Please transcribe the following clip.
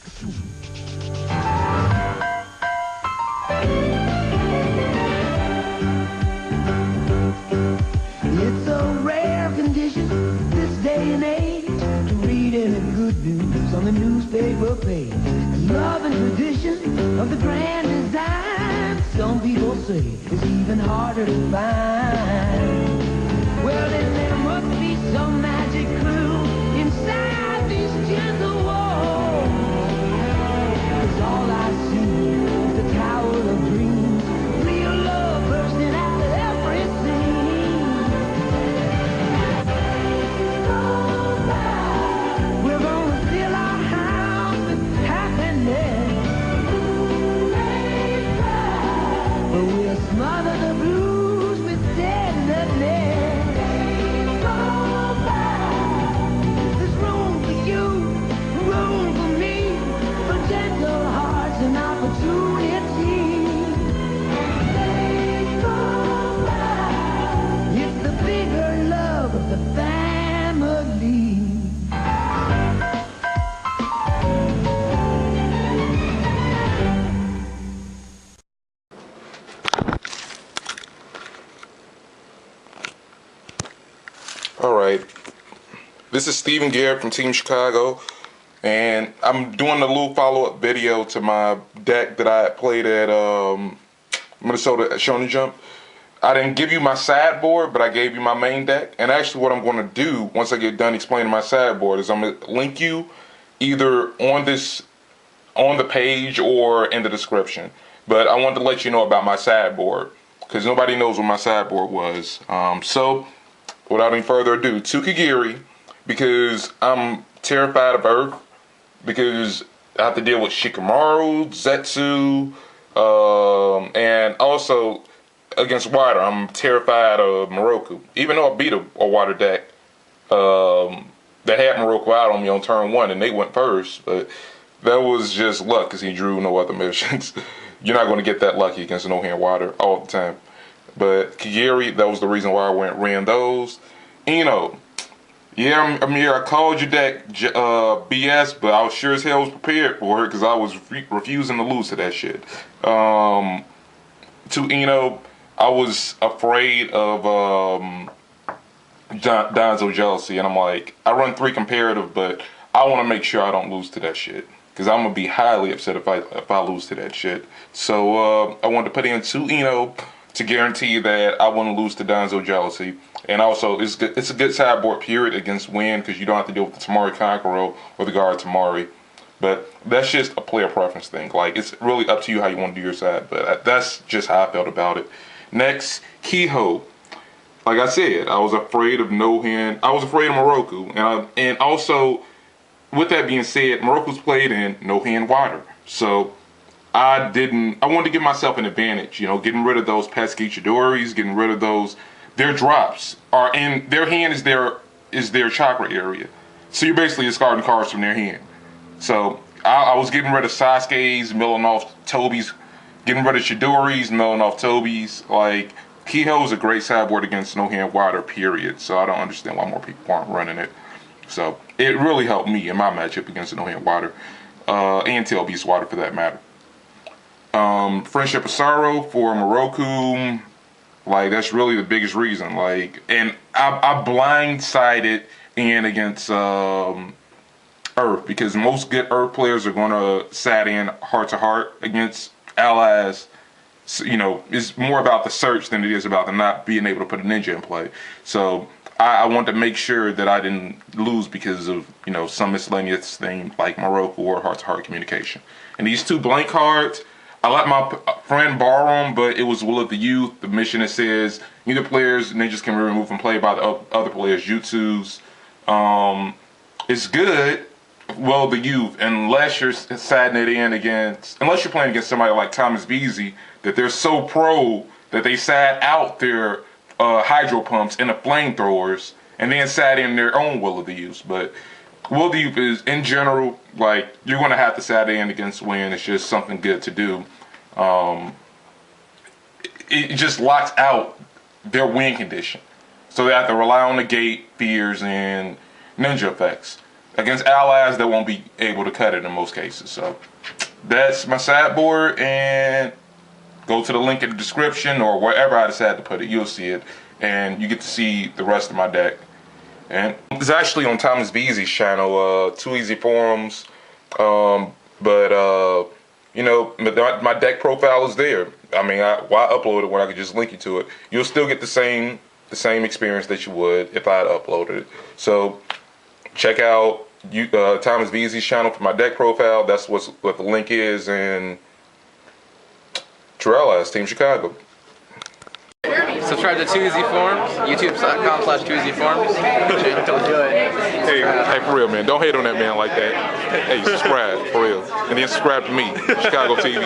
It's a rare condition this day and age to read any good news on the newspaper page. Love and tradition of the grand design, some people say it's even harder to find. Well, then there must be some magic clue inside these gentle walls. 'Cause all I see is the tower of dreams, real love bursting out of every scene. We're gonna fill our house with happiness, but we'll smother the blues with tenderness. There's room for you, room for me, for gentle hearts and opportunity. It's the bigger love of the family. All right, this is Stephen Garrett from Team Chicago, and I'm doing a little follow-up video to my deck that I played at Minnesota at Shonen Jump. I didn't give you my sideboard, but I gave you my main deck. And actually what I'm going to do once I get done explaining my sideboard is I'm going to link you either on the page or in the description. But I wanted to let you know about my sideboard because nobody knows what my sideboard was. So without any further ado, Tsukigiri, because I'm terrified of Earth, because I have to deal with Shikamaru, Zetsu, and also against water, I'm terrified of Moroku. Even though I beat a water deck that had Moroku out on me on turn 1 and they went first, but that was just luck because he drew no other missions. You're not going to get that lucky against no hand water all the time. But Kigiri, that was the reason why I ran those. Eno, yeah, Amir, I called your deck BS, but I was sure as hell was prepared for it because I was refusing to lose to that shit. To Eno, I was afraid of Donzo Jealousy, and I'm like, I run 3 comparative, but I want to make sure I don't lose to that shit because I'm gonna be highly upset if I lose to that shit. So I wanted to put in 2 Eno to guarantee that I wouldn't lose to Donzo Jealousy. And also, it's a good sideboard period against Wind because you don't have to deal with the Tamari Kankuro or the Guard Tamari. But that's just a player preference thing. Like, it's really up to you how you want to do your side. But that's just how I felt about it. Next, Kiho. Like I said, I was afraid of no hand. I was afraid of Moroku. And also, with that being said, Moroku's played in no hand water. So I wanted to give myself an advantage, you know, getting rid of those pesky Chidoris, getting rid of those. Their drops are in their hand is their chakra area. So you're basically discarding cards from their hand. So I was getting rid of Sasuke's, milling off Toby's, getting rid of Chidoris, milling off Toby's. Like, Kiho is a great sideboard against no hand water, period. So I don't understand why more people aren't running it. So it really helped me in my matchup against no hand water, and Tail Beast water for that matter. Friendship of Sorrow for Moroku, like, that's really the biggest reason. Like, and I blindsided in against Earth because most good Earth players are going to sat in heart to heart against allies. So, you know, it's more about the search than it is about the not being able to put a ninja in play. So I wanted to make sure that I didn't lose because of, you know, some miscellaneous thing like Moroku or heart to heart communication. And these 2 blank cards, I let my friend borrow them, but it was Will of the Youth, the mission that says neither players, ninjas can be removed from play by the other players' jutsus. It's good, Will of the Youth, unless you're satting it in unless you're playing against somebody like Thomas Veazie, that they're so pro that they sat out their hydro pumps and the flamethrowers and then sat in their own Will of the Youth. But Will of the Youth is, in general, like, you're going to have to sat in against Wind. It's just something good to do. It just locks out their win condition. So they have to rely on the gate, fears, and ninja effects. against allies that won't be able to cut it in most cases. So that's my sideboard, and go to the link in the description or wherever I decide to put it. You'll see it, and you get to see the rest of my deck. And it's actually on Thomas Veazie's channel, Too Easy Forums. You know, my deck profile is there. I mean, why upload it when I could just link you to it? You'll still get the same experience that you would if I had uploaded it. So check out Thomas Veazie's channel for my deck profile. That's what the link is. And Terrell as Team Chicago. Subscribe to Too Easy Forums, youtube.com/Too Easy Forums. Don't do it. Hey, for real, man. Don't hate on that man like that. Hey, subscribe, for real. And then subscribe to me, Chicago TV.